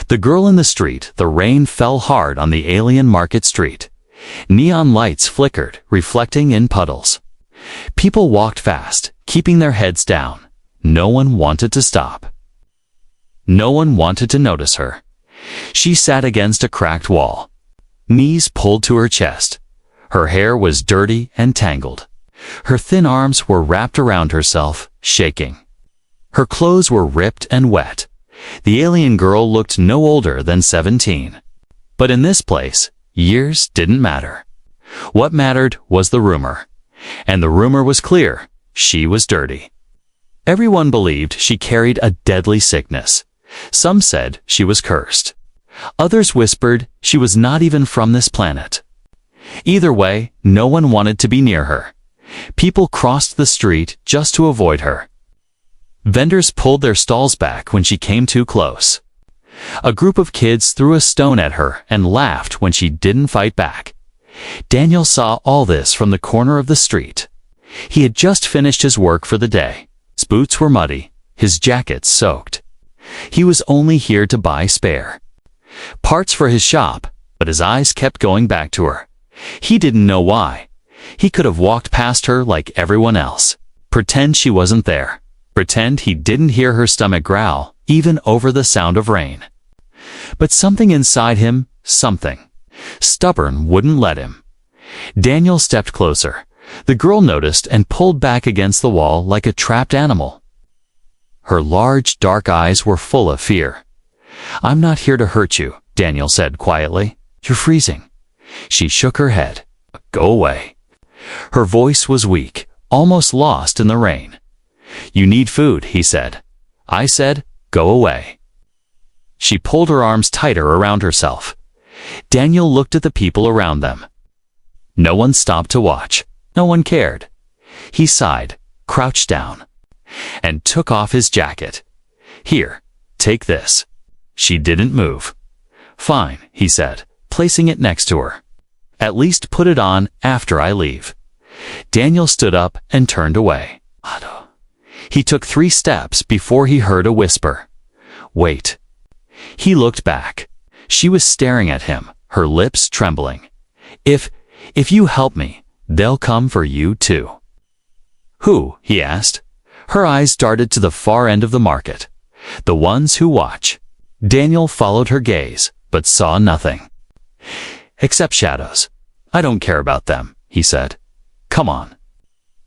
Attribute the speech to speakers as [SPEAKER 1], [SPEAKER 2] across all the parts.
[SPEAKER 1] The girl in the street, the rain fell hard on the alien market street. Neon lights flickered, reflecting in puddles. People walked fast, keeping their heads down. No one wanted to stop. No one wanted to notice her. She sat against a cracked wall, knees pulled to her chest. Her hair was dirty and tangled. Her thin arms were wrapped around herself, shaking. Her clothes were ripped and wet. The alien girl looked no older than 17. But in this place, years didn't matter. What mattered was the rumor. And the rumor was clear. She was dirty. Everyone believed she carried a deadly sickness. Some said she was cursed. Others whispered she was not even from this planet. Either way, no one wanted to be near her. People crossed the street just to avoid her. Vendors pulled their stalls back when she came too close. A group of kids threw a stone at her and laughed when she didn't fight back. Daniel saw all this from the corner of the street. He had just finished his work for the day. His boots were muddy, his jacket soaked. He was only here to buy spare parts for his shop, but his eyes kept going back to her. He didn't know why. He could have walked past her like everyone else. Pretend she wasn't there. Pretend he didn't hear her stomach growl, even over the sound of rain. But something inside him, something stubborn, wouldn't let him. Daniel stepped closer. The girl noticed and pulled back against the wall like a trapped animal. Her large, dark eyes were full of fear. "I'm not here to hurt you," Daniel said quietly. "You're freezing." She shook her head. "Go away." Her voice was weak, almost lost in the rain. "You need food," he said. I said, "Go away." She pulled her arms tighter around herself. Daniel looked at the people around them. No one stopped to watch. No one cared. He sighed, crouched down, and took off his jacket. "Here, take this." She didn't move. "Fine," he said, placing it next to her. "At least put it on after I leave." Daniel stood up and turned away. He took 3 steps before he heard a whisper. "Wait." He looked back. She was staring at him, her lips trembling. If you help me, they'll come for you too." "Who?" he asked. Her eyes darted to the far end of the market. "The ones who watch." Daniel followed her gaze, but saw nothing. "Except shadows. I don't care about them," he said. "Come on."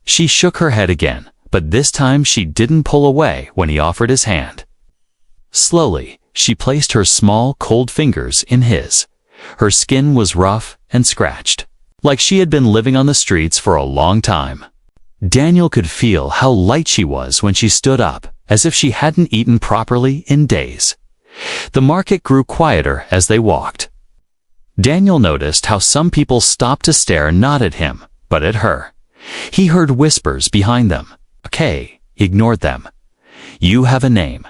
[SPEAKER 1] She shook her head again, but this time she didn't pull away when he offered his hand. Slowly, she placed her small, cold fingers in his. Her skin was rough and scratched, like she had been living on the streets for a long time. Daniel could feel how light she was when she stood up, as if she hadn't eaten properly in days. The market grew quieter as they walked. Daniel noticed how some people stopped to stare not at him, but at her. He heard whispers behind them. "Okay," he ignored them. "You have a name?"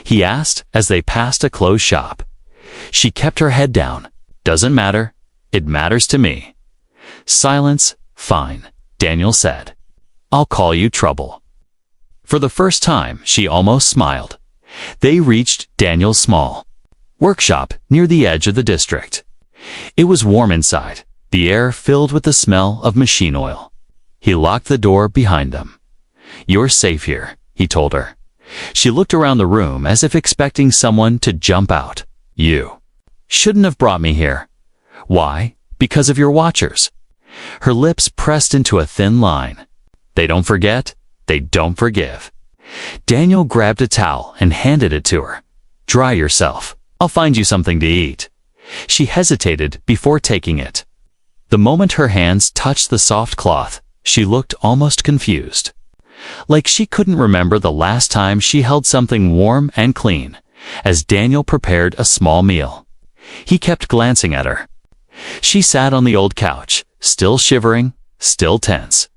[SPEAKER 1] he asked as they passed a closed shop. She kept her head down. "Doesn't matter. It matters to me." "Silence, fine," Daniel said. "I'll call you Trouble." For the first time, she almost smiled. They reached Daniel's small workshop near the edge of the district. It was warm inside, the air filled with the smell of machine oil. He locked the door behind them. "You're safe here," he told her. She looked around the room as if expecting someone to jump out. "You shouldn't have brought me here." "Why?" "Because of your watchers." Her lips pressed into a thin line. "They don't forget, they don't forgive." Daniel grabbed a towel and handed it to her. "Dry yourself. I'll find you something to eat." She hesitated before taking it. The moment her hands touched the soft cloth, she looked almost confused. Like she couldn't remember the last time she held something warm and clean, as Daniel prepared a small meal. He kept glancing at her. She sat on the old couch, still shivering, still tense.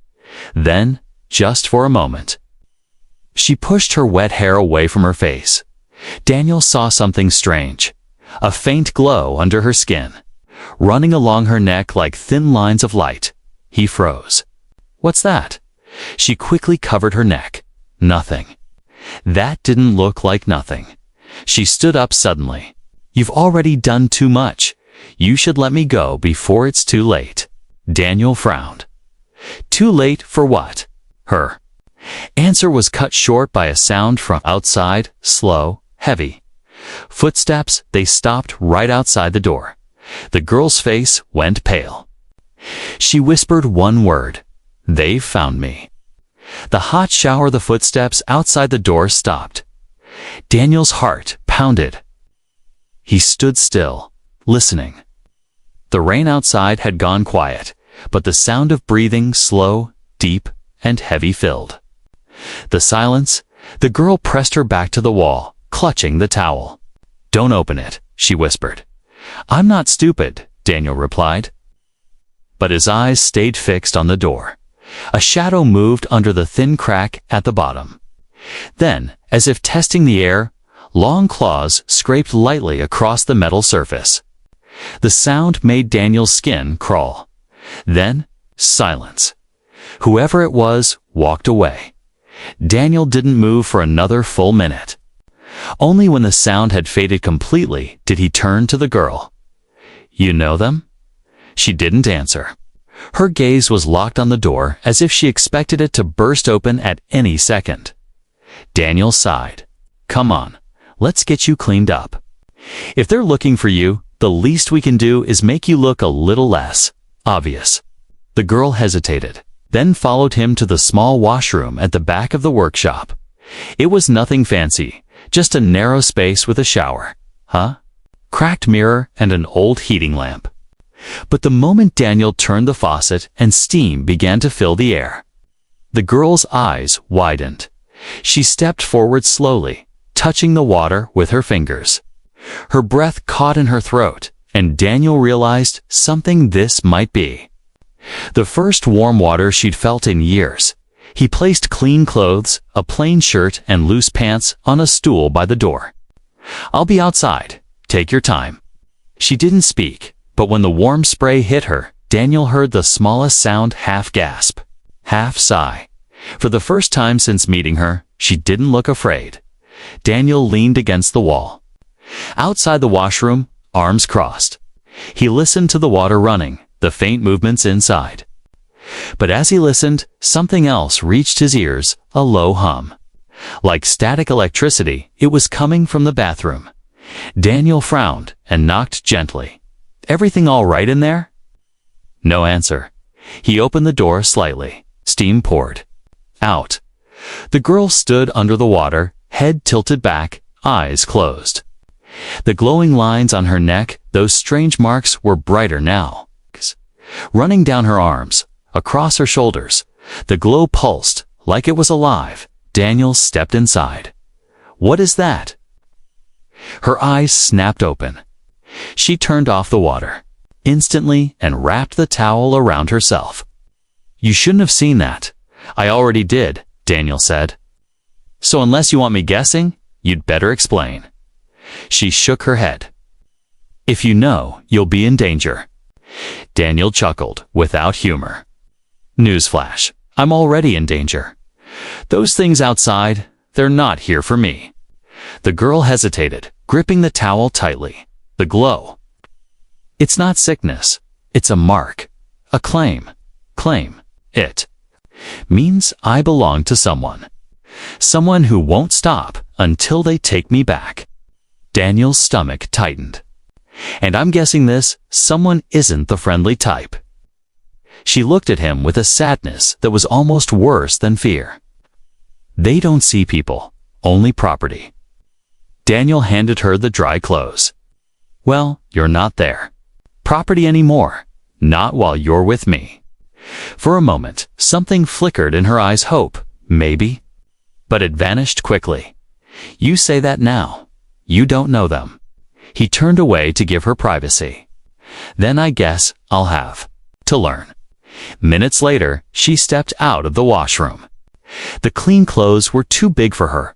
[SPEAKER 1] Then, just for a moment, she pushed her wet hair away from her face. Daniel saw something strange. A faint glow under her skin, running along her neck like thin lines of light. He froze. "What's that?" She quickly covered her neck. "Nothing." That didn't look like nothing. She stood up suddenly. You've already done too much. You should let me go before it's too late. Daniel frowned. Too late for what? Her answer was cut short by a sound from outside, slow, heavy. Footsteps. They stopped right outside the door. The girl's face went pale. She whispered one word. They've found me. The hot shower of the footsteps outside the door stopped. Daniel's heart pounded. He stood still, listening. The rain outside had gone quiet, but the sound of breathing slow, deep, and heavy filled the silence. The girl pressed her back to the wall, clutching the towel. Don't open it, she whispered. I'm not stupid, Daniel replied. But his eyes stayed fixed on the door. A shadow moved under the thin crack at the bottom. Then, as if testing the air, long claws scraped lightly across the metal surface. The sound made Daniel's skin crawl. Then, silence. Whoever it was walked away. Daniel didn't move for another full minute. Only when the sound had faded completely did he turn to the girl. You know them? She didn't answer. Her gaze was locked on the door as if she expected it to burst open at any second. Daniel sighed. Come on, let's get you cleaned up. If they're looking for you, the least we can do is make you look a little less obvious. The girl hesitated, then followed him to the small washroom at the back of the workshop. It was nothing fancy, just a narrow space with a shower, cracked mirror and an old heating lamp. But the moment Daniel turned the faucet and steam began to fill the air, the girl's eyes widened. She stepped forward slowly, touching the water with her fingers. Her breath caught in her throat, and Daniel realized something this might be. The first warm water she'd felt in years. He placed clean clothes, a plain shirt and loose pants on a stool by the door. I'll be outside. Take your time. She didn't speak, but when the warm spray hit her, Daniel heard the smallest sound, half gasp, half sigh. For the first time since meeting her, she didn't look afraid. Daniel leaned against the wall. Outside the washroom, arms crossed. He listened to the water running, the faint movements inside. But as he listened, something else reached his ears, a low hum. Like static electricity, it was coming from the bathroom. Daniel frowned and knocked gently. Everything all right in there? No answer. He opened the door slightly. Steam poured out. The girl stood under the water, head tilted back, eyes closed. The glowing lines on her neck, those strange marks, were brighter now. Running down her arms, across her shoulders, the glow pulsed like it was alive. Daniel stepped inside. What is that? Her eyes snapped open. She turned off the water instantly and wrapped the towel around herself. You shouldn't have seen that. I already did, Daniel said. So unless you want me guessing, you'd better explain. She shook her head. If you know, you'll be in danger. Daniel chuckled, without humor. Newsflash, I'm already in danger. Those things outside, they're not here for me. The girl hesitated, gripping the towel tightly. The glow. It's not sickness. It's a mark. A claim. Claim. It means I belong to someone. Someone who won't stop until they take me back. Daniel's stomach tightened. And I'm guessing this someone isn't the friendly type. She looked at him with a sadness that was almost worse than fear. They don't see people, only property. Daniel handed her the dry clothes. Well, you're not there. Property anymore. Not while you're with me. For a moment, something flickered in her eyes. Hope, maybe. But it vanished quickly. You say that now. You don't know them. He turned away to give her privacy. Then I guess I'll have to learn. Minutes later, she stepped out of the washroom. The clean clothes were too big for her,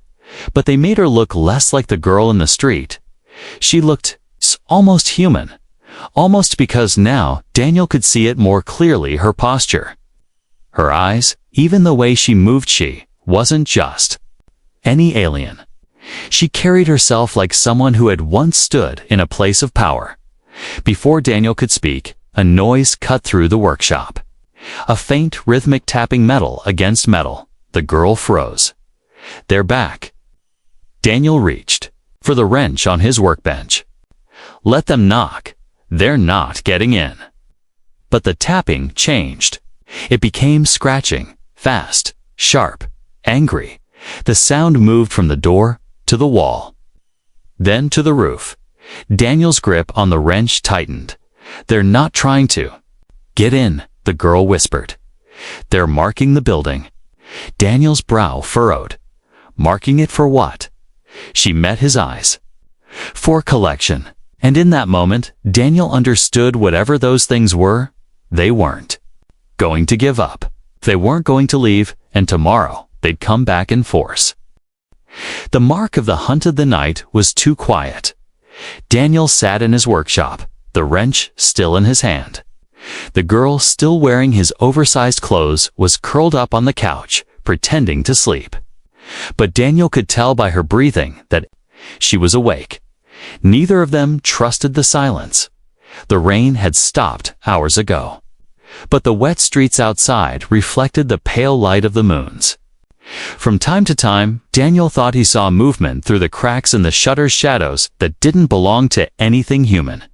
[SPEAKER 1] but they made her look less like the girl in the street. She looked almost human, almost because now Daniel could see it more clearly. Her posture, her eyes, even the way she moved, she wasn't just any alien. She carried herself like someone who had once stood in a place of power. Before Daniel could speak, a noise cut through the workshop. A faint, rhythmic tapping metal against metal. The girl froze. "They're back." Daniel reached for the wrench on his workbench. "Let them knock. They're not getting in." But the tapping changed. It became scratching, fast, sharp, angry. The sound moved from the door to the wall, then to the roof. Daniel's grip on the wrench tightened. "They're not trying to get in," the girl whispered. "They're marking the building." Daniel's brow furrowed. Marking it for what? She met his eyes. For collection. And in that moment, Daniel understood whatever those things were, they weren't going to give up. They weren't going to leave, and tomorrow they'd come back in force. The mark of the hunt of the night was too quiet. Daniel sat in his workshop, the wrench still in his hand. The girl, still wearing his oversized clothes, was curled up on the couch, pretending to sleep. But Daniel could tell by her breathing that she was awake. Neither of them trusted the silence. The rain had stopped hours ago. But the wet streets outside reflected the pale light of the moons. From time to time, Daniel thought he saw movement through the cracks in the shutter's shadows that didn't belong to anything human.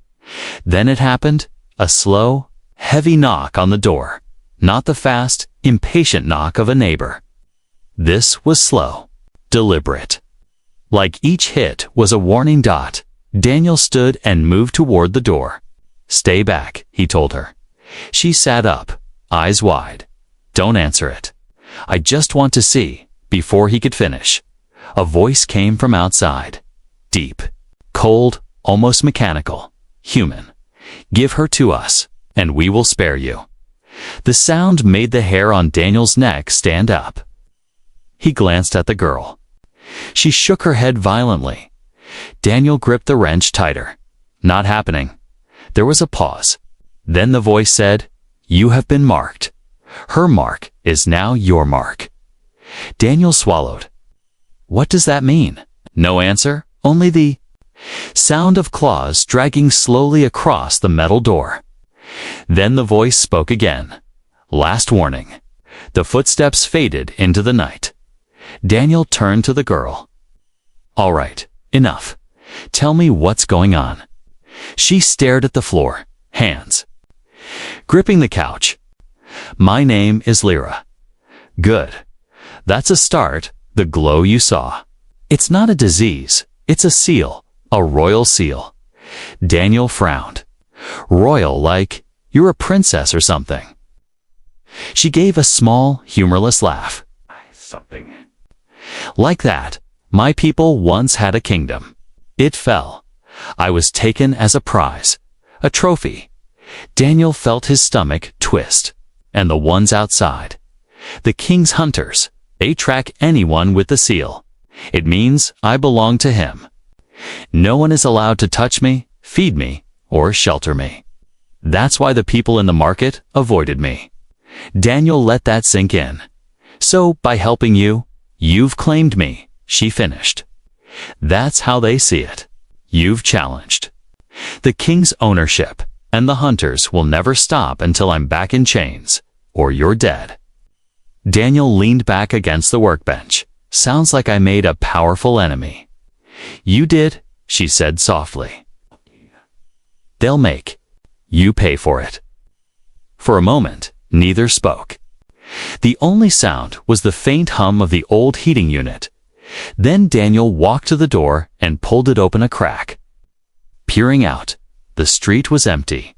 [SPEAKER 1] Then it happened, a slow, heavy knock on the door, not the fast, impatient knock of a neighbor. This was slow, deliberate. Like each hit was a warning dot. Daniel stood and moved toward the door. "Stay back," he told her. She sat up, eyes wide. "Don't answer it. I just want to see." Before he could finish, a voice came from outside. Deep, cold, almost mechanical, human. "Give her to us, and we will spare you." The sound made the hair on Daniel's neck stand up. He glanced at the girl. She shook her head violently. Daniel gripped the wrench tighter. "Not happening." There was a pause. Then the voice said, "You have been marked. Her mark is now your mark." Daniel swallowed. What does that mean? No answer, only the sound of claws dragging slowly across the metal door. Then the voice spoke again. Last warning. The footsteps faded into the night. Daniel turned to the girl. "All right, enough. Tell me what's going on." She stared at the floor, hands gripping the couch. "My name is Lyra." "Good. That's a start, the glow you saw. It's not a disease, it's a seal, a royal seal." Daniel frowned. "Royal like you're a princess or something." She gave a small, humorless laugh. "Something like that. My people once had a kingdom. It fell. I was taken as a prize, a trophy." Daniel felt his stomach twist. "And the ones outside? The king's hunters. They track anyone with the seal. It means I belong to him. No one is allowed to touch me, feed me, or shelter me. That's why the people in the market avoided me." Daniel let that sink in. "So, by helping you, you've claimed me," she finished. "That's how they see it. You've challenged the king's ownership, and the hunters will never stop until I'm back in chains, or you're dead." Daniel leaned back against the workbench. "Sounds like I made a powerful enemy." "You did," she said softly. "They'll make you pay for it." For a moment, neither spoke. The only sound was the faint hum of the old heating unit. Then Daniel walked to the door and pulled it open a crack. Peering out, the street was empty.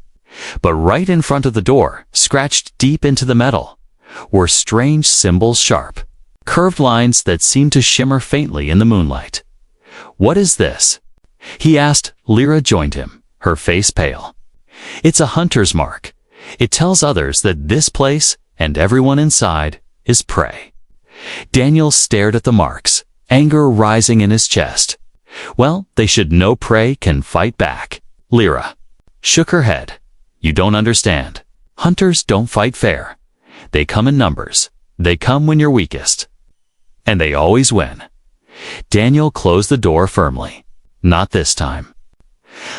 [SPEAKER 1] But right in front of the door, scratched deep into the metal, were strange symbols, sharp, curved lines that seemed to shimmer faintly in the moonlight. "What is this?" he asked. Lyra joined him, her face pale. "It's a hunter's mark. It tells others that this place, and everyone inside, is prey." Daniel stared at the marks, anger rising in his chest. "Well, they should know prey can fight back." Lyra shook her head. "You don't understand. Hunters don't fight fair. They come in numbers. They come when you're weakest. And they always win." Daniel closed the door firmly. Not this time.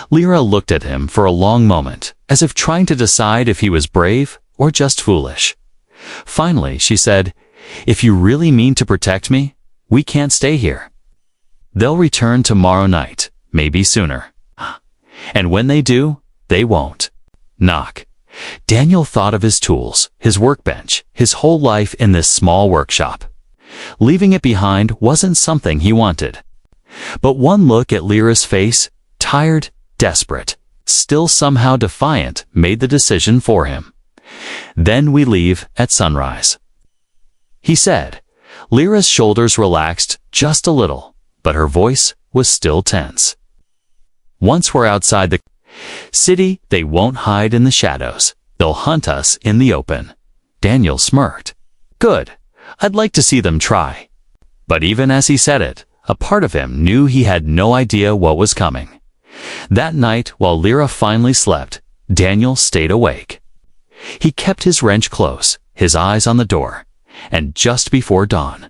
[SPEAKER 1] Lyra looked at him for a long moment, as if trying to decide if he was brave or just foolish. Finally, she said, "If you really mean to protect me, we can't stay here. They'll return tomorrow night, maybe sooner. And when they do, they won't." Knock. Daniel thought of his tools, his workbench, his whole life in this small workshop. Leaving it behind wasn't something he wanted. But one look at Lyra's face, tired, desperate, still somehow defiant, made the decision for him. "Then we leave at sunrise," he said. Lyra's shoulders relaxed just a little, but her voice was still tense. "Once we're outside the city, they won't hide in the shadows. They'll hunt us in the open." Daniel smirked. "Good. I'd like to see them try." But even as he said it, a part of him knew he had no idea what was coming. That night, while Lyra finally slept, Daniel stayed awake. He kept his wrench close, his eyes on the door, and just before dawn,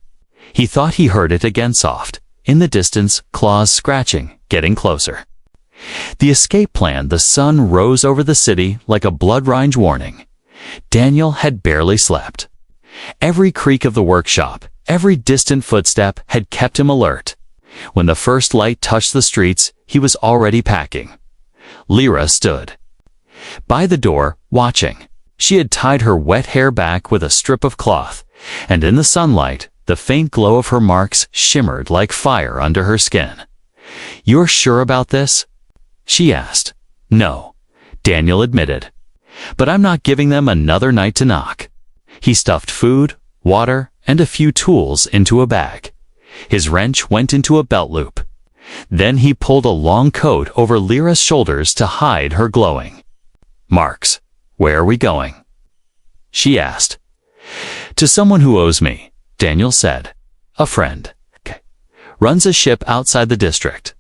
[SPEAKER 1] he thought he heard it again soft, in the distance, claws scratching, getting closer. The escape plan, the sun rose over the city like a blood-rage warning. Daniel had barely slept. Every creak of the workshop, every distant footstep had kept him alert. When the first light touched the streets, he was already packing. Lyra stood by the door, watching. She had tied her wet hair back with a strip of cloth, and in the sunlight, the faint glow of her marks shimmered like fire under her skin. "You're sure about this?" she asked. "No," Daniel admitted. "But I'm not giving them another night to knock." He stuffed food, water, and a few tools into a bag. His wrench went into a belt loop. Then he pulled a long coat over Lyra's shoulders to hide her glowing marks. "Where are we going?" she asked. "To someone who owes me," Daniel said. "A friend. Runs a ship outside the district."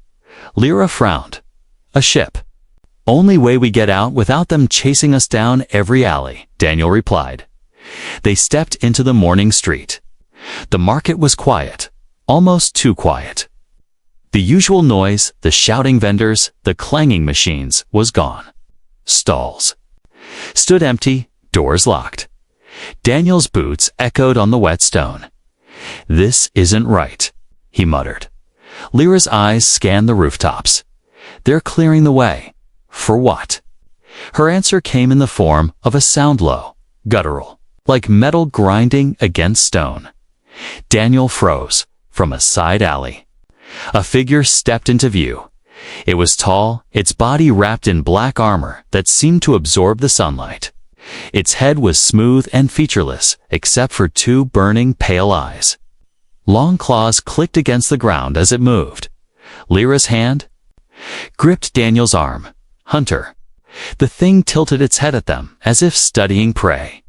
[SPEAKER 1] Lyra frowned. "A ship? Only way we get out without them chasing us down every alley," Daniel replied. They stepped into the morning street. The market was quiet, almost too quiet. The usual noise, the shouting vendors, the clanging machines, was gone. Stalls stood empty, doors locked. Daniel's boots echoed on the wet stone. "This isn't right," he muttered. Lyra's eyes scanned the rooftops. "They're clearing the way. For what?" Her answer came in the form of a sound low, guttural, like metal grinding against stone. Daniel froze. From a side alley, a figure stepped into view. It was tall, its body wrapped in black armor that seemed to absorb the sunlight. Its head was smooth and featureless, except for two burning, pale eyes. Long claws clicked against the ground as it moved. Lyra's hand gripped Daniel's arm. "Hunter." The thing tilted its head at them, as if studying prey.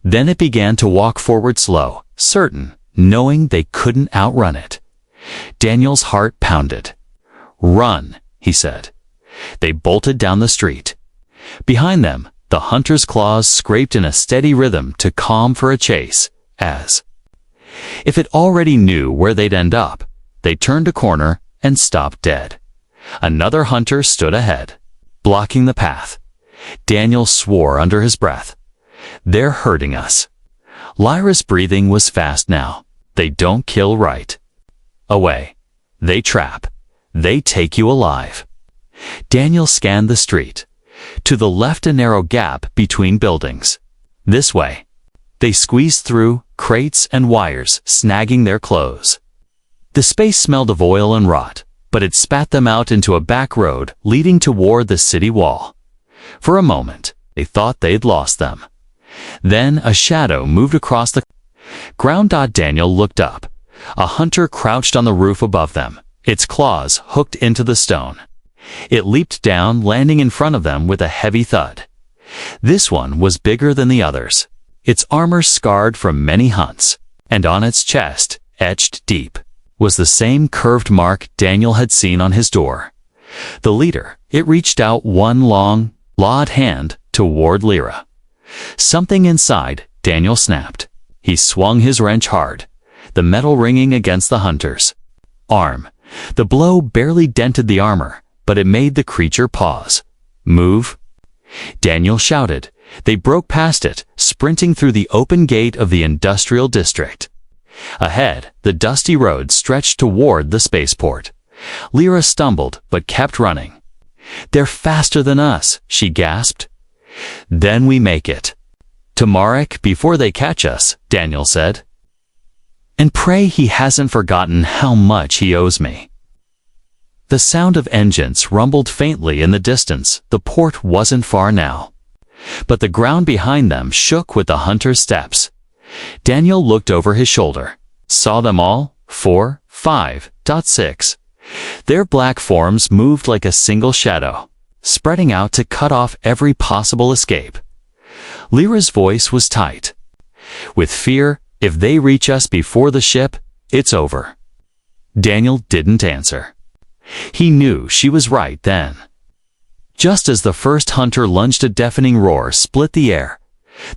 [SPEAKER 1] Then it began to walk forward slow, certain, knowing they couldn't outrun it. Daniel's heart pounded. "Run," he said. They bolted down the street. Behind them, the hunter's claws scraped in a steady rhythm to calm for a chase, as if it already knew where they'd end up. They turned a corner and stopped dead. Another hunter stood ahead, blocking the path. Daniel swore under his breath. "They're hurting us." Lyra's breathing was fast now. "They don't kill right away. They trap. They take you alive." Daniel scanned the street. To the left, a narrow gap between buildings. "This way." They squeezed through, crates and wires snagging their clothes. The space smelled of oil and rot, but it spat them out into a back road leading toward the city wall. For a moment, they thought they'd lost them. Then a shadow moved across the ground. Daniel looked up. A hunter crouched on the roof above them, its claws hooked into the stone. It leaped down, landing in front of them with a heavy thud. This one was bigger than the others, its armor scarred from many hunts, and on its chest, etched deep, was the same curved mark Daniel had seen on his door. The leader, it reached out one long, clawed hand toward Lyra. Something inside, Daniel snapped. He swung his wrench hard, the metal ringing against the hunters. arm. The blow barely dented the armor, but it made the creature pause. "Move!" Daniel shouted. They broke past it, sprinting through the open gate of the industrial district. Ahead, the dusty road stretched toward the spaceport. Lyra stumbled, but kept running. "They're faster than us," she gasped. "Then we make it to Marek before they catch us," Daniel said. "And pray he hasn't forgotten how much he owes me." The sound of engines rumbled faintly in the distance. The port wasn't far now. But the ground behind them shook with the hunter's steps. Daniel looked over his shoulder. Saw them all, 4, 5.6. Their black forms moved like a single shadow, spreading out to cut off every possible escape. Lyra's voice was tight. "With fear, if they reach us before the ship, it's over." Daniel didn't answer. He knew she was right then. Just as the first hunter lunged, a deafening roar split the air.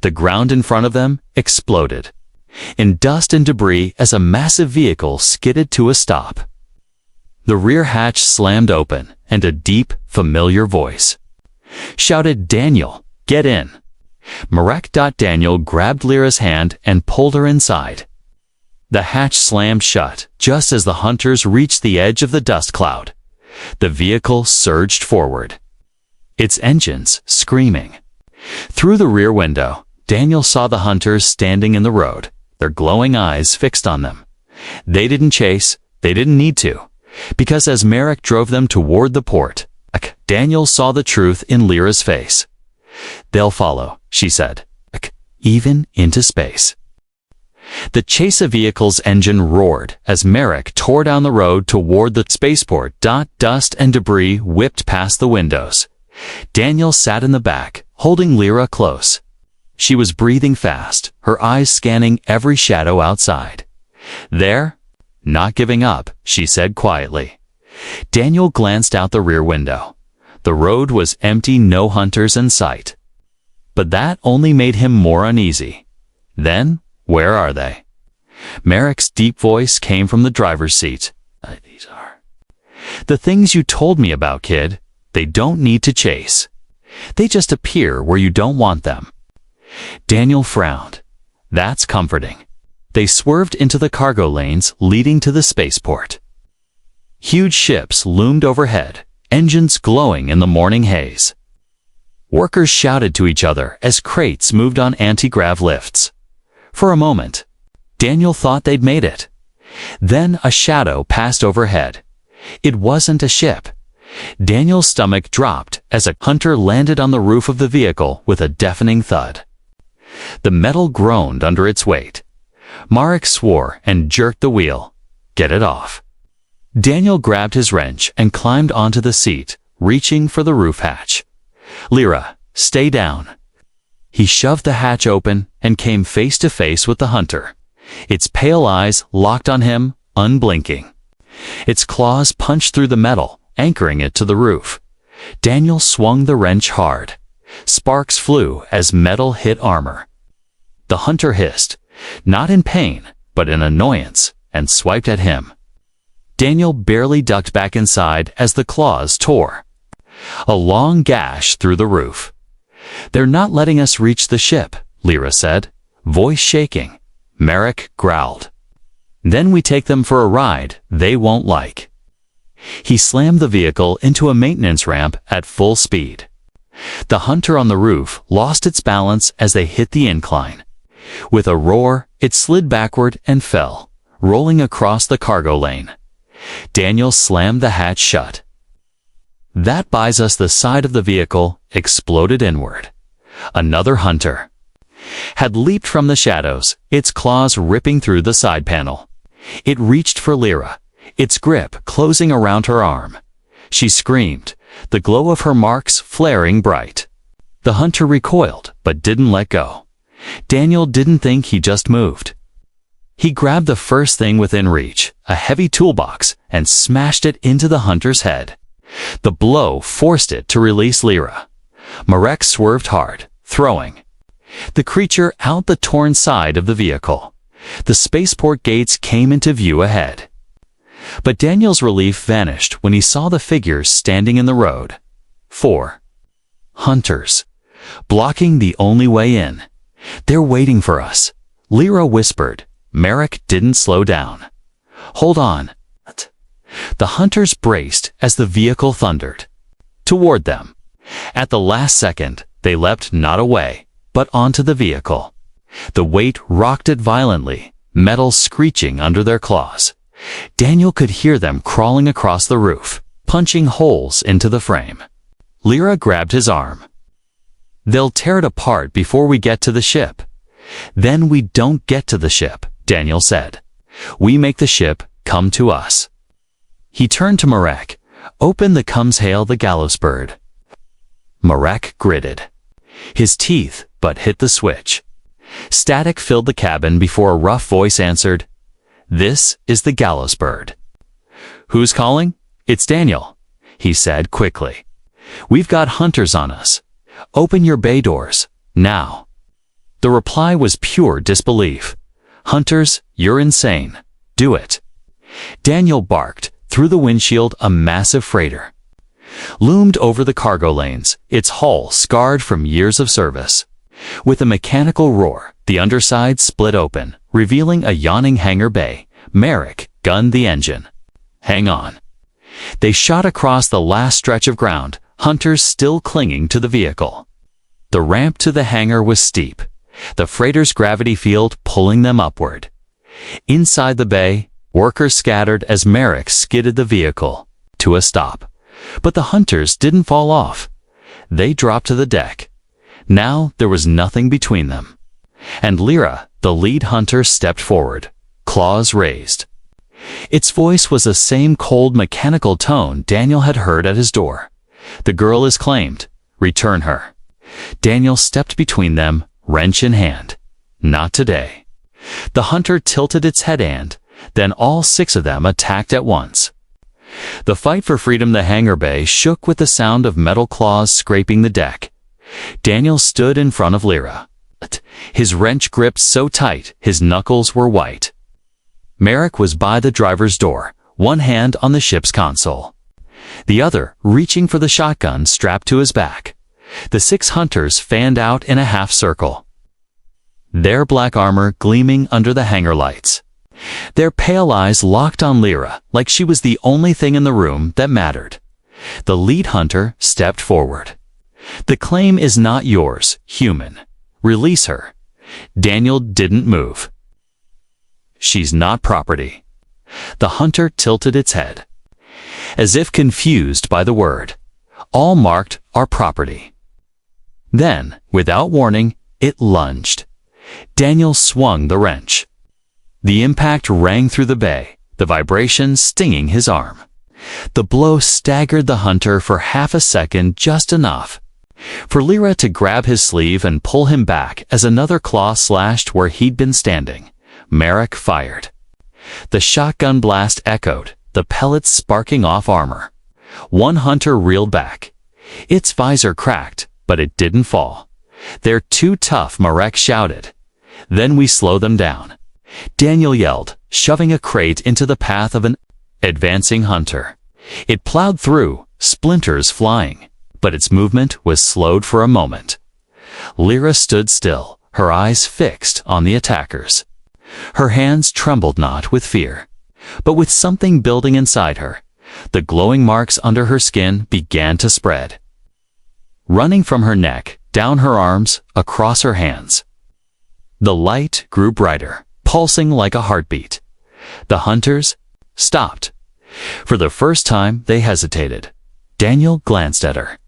[SPEAKER 1] The ground in front of them exploded in dust and debris as a massive vehicle skidded to a stop. The rear hatch slammed open, and a deep, familiar voice shouted, "Daniel, get in." Marek. Daniel grabbed Lyra's hand and pulled her inside. The hatch slammed shut just as the hunters reached the edge of the dust cloud. The vehicle surged forward, its engines screaming. Through the rear window, Daniel saw the hunters standing in the road, their glowing eyes fixed on them. They didn't chase, they didn't need to, because as Marek drove them toward the port, Daniel saw the truth in Lyra's face. "They'll follow," she said, "even into space." The chase vehicle's engine roared as Marek tore down the road toward the spaceport. Dust and debris whipped past the windows. Daniel sat in the back, holding Lyra close. She was breathing fast, her eyes scanning every shadow outside. "There? Not giving up," she said quietly. Daniel glanced out the rear window. The road was empty, no hunters in sight. But that only made him more uneasy. "Then, where are they?" Marek's deep voice came from the driver's seat. "These are the things you told me about, kid. They don't need to chase. They just appear where you don't want them." Daniel frowned. "That's comforting." They swerved into the cargo lanes leading to the spaceport. Huge ships loomed overhead, engines glowing in the morning haze. Workers shouted to each other as crates moved on anti-grav lifts. For a moment, Daniel thought they'd made it. Then a shadow passed overhead. It wasn't a ship. Daniel's stomach dropped as a hunter landed on the roof of the vehicle with a deafening thud. The metal groaned under its weight. Marek swore and jerked the wheel. "Get it off." Daniel grabbed his wrench and climbed onto the seat, reaching for the roof hatch. "Lyra, stay down." He shoved the hatch open and came face to face with the hunter. Its pale eyes locked on him, unblinking. Its claws punched through the metal, anchoring it to the roof. Daniel swung the wrench hard. Sparks flew as metal hit armor. The hunter hissed, not in pain, but in annoyance, and swiped at him. Daniel barely ducked back inside as the claws tore a long gash through the roof. "They're not letting us reach the ship," Lyra said, voice shaking. Marek growled. "Then we take them for a ride they won't like." He slammed the vehicle into a maintenance ramp at full speed. The hunter on the roof lost its balance as they hit the incline. With a roar, it slid backward and fell, rolling across the cargo lane. Daniel slammed the hatch shut. "That buys us the side of the vehicle," exploded inward. Another hunter had leaped from the shadows, its claws ripping through the side panel. It reached for Lyra, its grip closing around her arm. She screamed, the glow of her marks flaring bright. The hunter recoiled, but didn't let go. Daniel didn't think he just moved. He grabbed the first thing within reach, a heavy toolbox, and smashed it into the hunter's head. The blow forced it to release Lyra. Marek swerved hard, throwing the creature out the torn side of the vehicle. The spaceport gates came into view ahead. But Daniel's relief vanished when he saw the figures standing in the road. 4 hunters, blocking the only way in. "They're waiting for us," Lyra whispered. Merrick didn't slow down. "Hold on." The hunters braced as the vehicle thundered toward them. At the last second, they leapt not away, but onto the vehicle. The weight rocked it violently, metal screeching under their claws. Daniel could hear them crawling across the roof, punching holes into the frame. Lyra grabbed his arm. "They'll tear it apart before we get to the ship." "Then we don't get to the ship," Daniel said. "We make the ship come to us." He turned to Marek. "Open the comes hail the gallows bird." Marek gritted his teeth, but hit the switch. Static filled the cabin before a rough voice answered, "This is the gallows bird." "Who's calling?" "It's Daniel," he said quickly. "We've got hunters on us. Open your bay doors, now." The reply was pure disbelief. "Hunters, you're insane. Do it." Daniel barked. Through the windshield, a massive freighter loomed over the cargo lanes, its hull scarred from years of service. With a mechanical roar, the underside split open, revealing a yawning hangar bay. Merrick gunned the engine. "Hang on." They shot across the last stretch of ground, hunters still clinging to the vehicle. The ramp to the hangar was steep, the freighter's gravity field pulling them upward. Inside the bay, workers scattered as Merrick skidded the vehicle to a stop. But the hunters didn't fall off. They dropped to the deck. Now there was nothing between them. And Lyra, the lead hunter, stepped forward, claws raised. Its voice was the same cold mechanical tone Daniel had heard at his door. "The girl is claimed. Return her." Daniel stepped between them, wrench in hand. "Not today." The hunter tilted its head and then all 6 of them attacked at once. The fight for freedom, the hangar bay shook with the sound of metal claws scraping the deck. Daniel stood in front of Lyra, his wrench gripped so tight his knuckles were white. Merrick was by the driver's door, one hand on the ship's console, the other reaching for the shotgun strapped to his back. The 6 hunters fanned out in a half circle, their black armor gleaming under the hangar lights. Their pale eyes locked on Lyra like she was the only thing in the room that mattered. The lead hunter stepped forward. "The claim is not yours, human. Release her." Daniel didn't move. "She's not property." The hunter tilted its head, as if confused by the word. "All marked are property." Then, without warning, it lunged. Daniel swung the wrench. The impact rang through the bay, the vibration stinging his arm. The blow staggered the hunter for half a second, just enough for Lyra to grab his sleeve and pull him back as another claw slashed where he'd been standing. Merrick fired. The shotgun blast echoed, the pellets sparking off armor. One hunter reeled back. Its visor cracked, but it didn't fall. "They're too tough," Marek shouted. "Then we slow them down," Daniel yelled, shoving a crate into the path of an advancing hunter. It plowed through, splinters flying, but its movement was slowed for a moment. Lyra stood still, her eyes fixed on the attackers. Her hands trembled not with fear, but with something building inside her. The glowing marks under her skin began to spread, running from her neck, down her arms, across her hands. The light grew brighter, pulsing like a heartbeat. The hunters stopped. For the first time, they hesitated. Daniel glanced at her.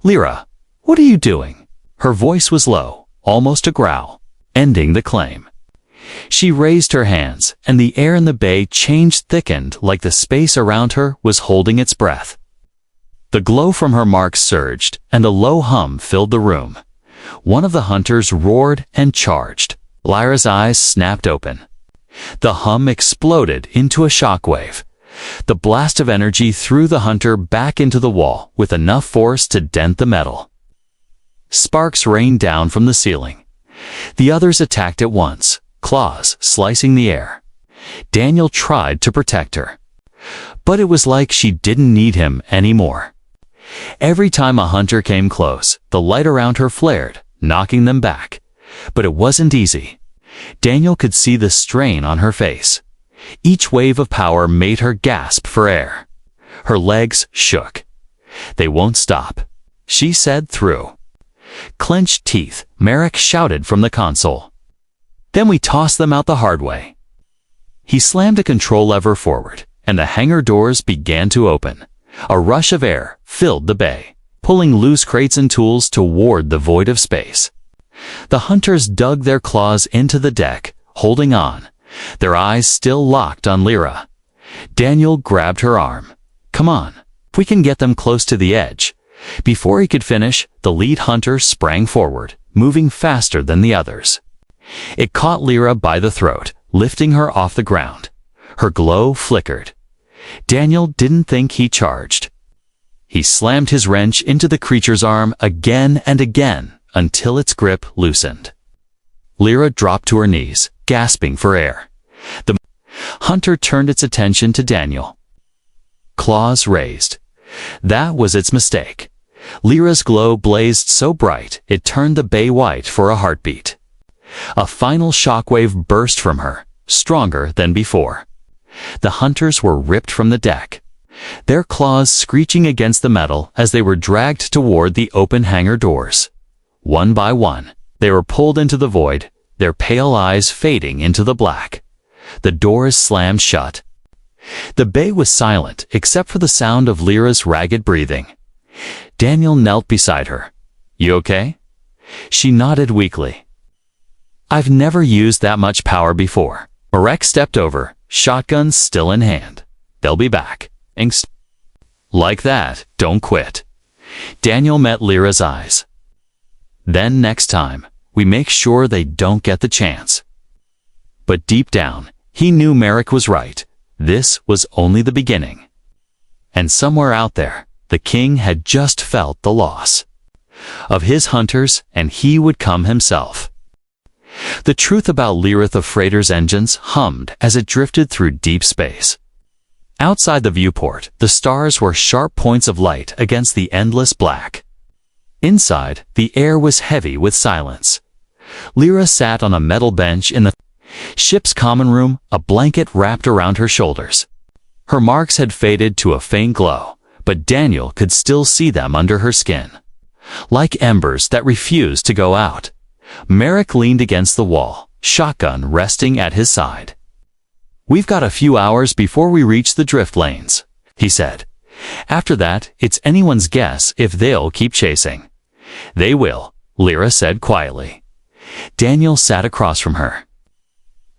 [SPEAKER 1] "Lyra, what are you doing?" Her voice was low, almost a growl, ending the claim. She raised her hands, and the air in the bay changed, thickened like the space around her was holding its breath. The glow from her marks surged, and a low hum filled the room. One of the hunters roared and charged. Lyra's eyes snapped open. The hum exploded into a shockwave. The blast of energy threw the hunter back into the wall with enough force to dent the metal. Sparks rained down from the ceiling. The others attacked at once, claws slicing the air. Daniel tried to protect her. But it was like she didn't need him anymore. Every time a hunter came close, the light around her flared, knocking them back. But it wasn't easy. Daniel could see the strain on her face. Each wave of power made her gasp for air. Her legs shook. "They won't stop," she said through clenched teeth. Merrick shouted from the console. "Then we tossed them out the hard way." He slammed a control lever forward, and the hangar doors began to open. A rush of air filled the bay, pulling loose crates and tools toward the void of space. The hunters dug their claws into the deck, holding on, their eyes still locked on Lyra. Daniel grabbed her arm. "Come on, we can get them close to the edge." Before he could finish, the lead hunter sprang forward, moving faster than the others. It caught Lyra by the throat, lifting her off the ground. Her glow flickered. Daniel didn't think he charged. He slammed his wrench into the creature's arm again and again until its grip loosened. Lyra dropped to her knees, gasping for air. The hunter turned its attention to Daniel. Claws raised. That was its mistake. Lyra's glow blazed so bright it turned the bay white for a heartbeat. A final shockwave burst from her, stronger than before. The hunters were ripped from the deck, their claws screeching against the metal as they were dragged toward the open hangar doors. One by one, they were pulled into the void, their pale eyes fading into the black. The doors slammed shut. The bay was silent except for the sound of Lyra's ragged breathing. Daniel knelt beside her. "You okay?" She nodded weakly. "I've never used that much power before." Marek stepped over, shotgun still in hand. "They'll be back." Like that, don't quit. Daniel met Lyra's eyes. "Then next time, we make sure they don't get the chance." But deep down, he knew Marek was right. This was only the beginning. And somewhere out there, the king had just felt the loss of his hunters, and he would come himself. The truth about Lyra the freighter's engines hummed as it drifted through deep space. Outside the viewport, the stars were sharp points of light against the endless black. Inside, the air was heavy with silence. Lyra sat on a metal bench in the ship's common room, a blanket wrapped around her shoulders. Her marks had faded to a faint glow, but Daniel could still see them under her skin, like embers that refused to go out. Marek leaned against the wall, shotgun resting at his side. "We've got a few hours before we reach the drift lanes," he said. "After that, it's anyone's guess if they'll keep chasing." "They will," Lyra said quietly. Daniel sat across from her.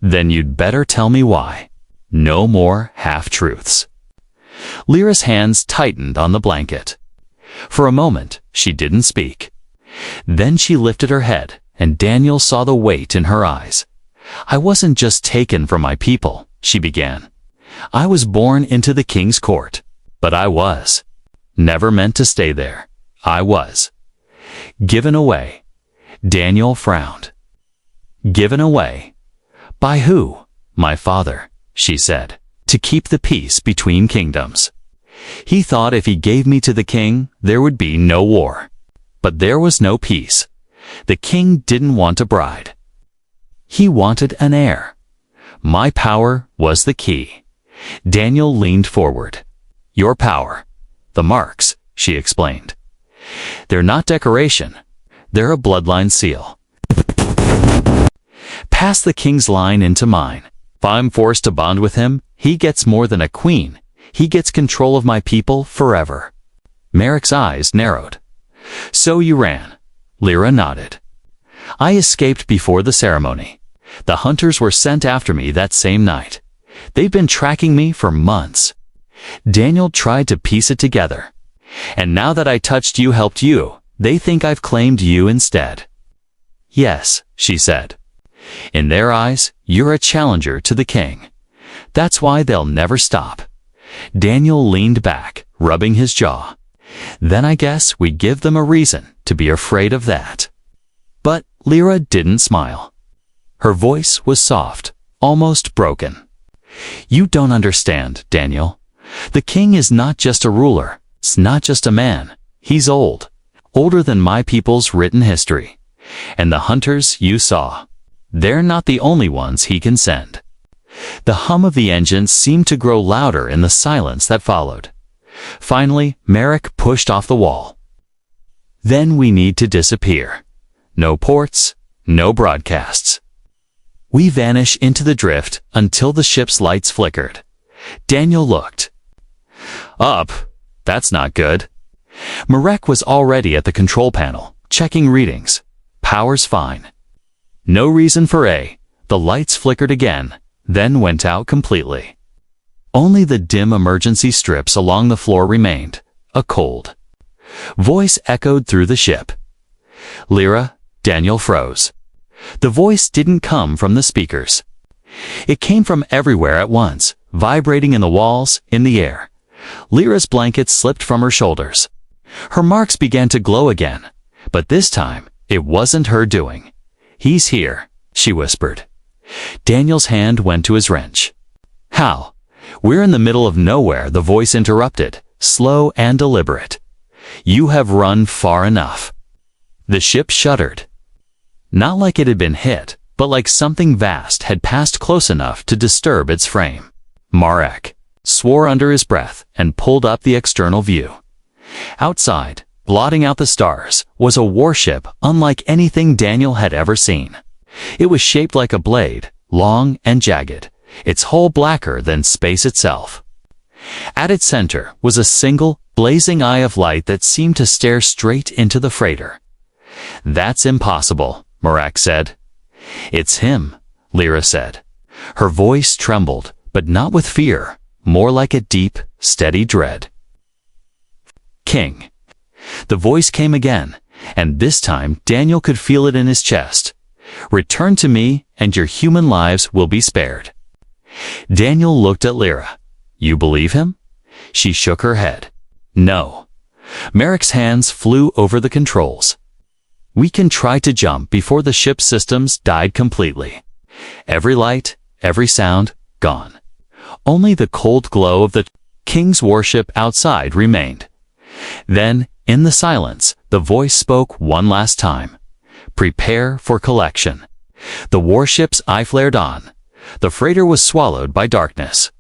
[SPEAKER 1] "Then you'd better tell me why. No more half-truths." Lyra's hands tightened on the blanket. For a moment, she didn't speak. Then she lifted her head, and Daniel saw the weight in her eyes. "I wasn't just taken from my people," she began. "I was born into the king's court. But I was never meant to stay there. I was given away." Daniel frowned. "Given away? By who?" "My father," she said, "to keep the peace between kingdoms. He thought if he gave me to the king, there would be no war. But there was no peace. The king didn't want a bride. He wanted an heir. My power was the key." Daniel leaned forward. "Your power. The marks," she explained. "They're not decoration. They're a bloodline seal. Pass the king's line into mine. If I'm forced to bond with him, he gets more than a queen. He gets control of my people forever." Marek's eyes narrowed. "So you ran?" Lyra nodded. "I escaped before the ceremony. The hunters were sent after me that same night. They've been tracking me for months." Daniel tried to piece it together. "And now that I touched you, helped you, they think I've claimed you instead." "Yes," she said. "In their eyes, you're a challenger to the king. That's why they'll never stop." Daniel leaned back, rubbing his jaw. "Then I guess we give them a reason to be afraid of that." But Lyra didn't smile. Her voice was soft, almost broken. "You don't understand, Daniel. The king is not just a ruler. It's not just a man. He's old. Older than my people's written history. And the hunters you saw, they're not the only ones he can send. The hum of the engines seemed to grow louder in the silence that followed. Finally, Merrick pushed off the wall. Then we need to disappear. No ports, no broadcasts. We vanish into the drift until the ship's lights flickered. Daniel looked. Up. That's not good. Marek was already at the control panel, checking readings. Power's fine. No reason for A. The lights flickered again, then went out completely. Only the dim emergency strips along the floor remained, a cold voice echoed through the ship. Lyra, Daniel froze. The voice didn't come from the speakers. It came from everywhere at once, vibrating in the walls, in the air. Lyra's blanket slipped from her shoulders. Her marks began to glow again, but this time, it wasn't her doing. He's here, she whispered. Daniel's hand went to his wrench. How? We're in the middle of nowhere, the voice interrupted, slow and deliberate. You have run far enough. The ship shuddered. Not like it had been hit, but like something vast had passed close enough to disturb its frame. Marek swore under his breath and pulled up the external view. Outside, blotting out the stars, was a warship unlike anything Daniel had ever seen. It was shaped like a blade, long and jagged, its hull blacker than space itself. At its center was a single, blazing eye of light that seemed to stare straight into the freighter. That's impossible, Marek said. It's him, Lyra said. Her voice trembled, but not with fear, more like a deep, steady dread. King. The voice came again, and this time Daniel could feel it in his chest. Return to me, and your human lives will be spared. Daniel looked at Lyra. You believe him? She shook her head. No. Marek's hands flew over the controls. We can try to jump before the ship's systems died completely. Every light, every sound, gone. Only the cold glow of the king's warship outside remained. Then, in the silence, the voice spoke one last time. Prepare for collection. The warship's eye flared on. The freighter was swallowed by darkness.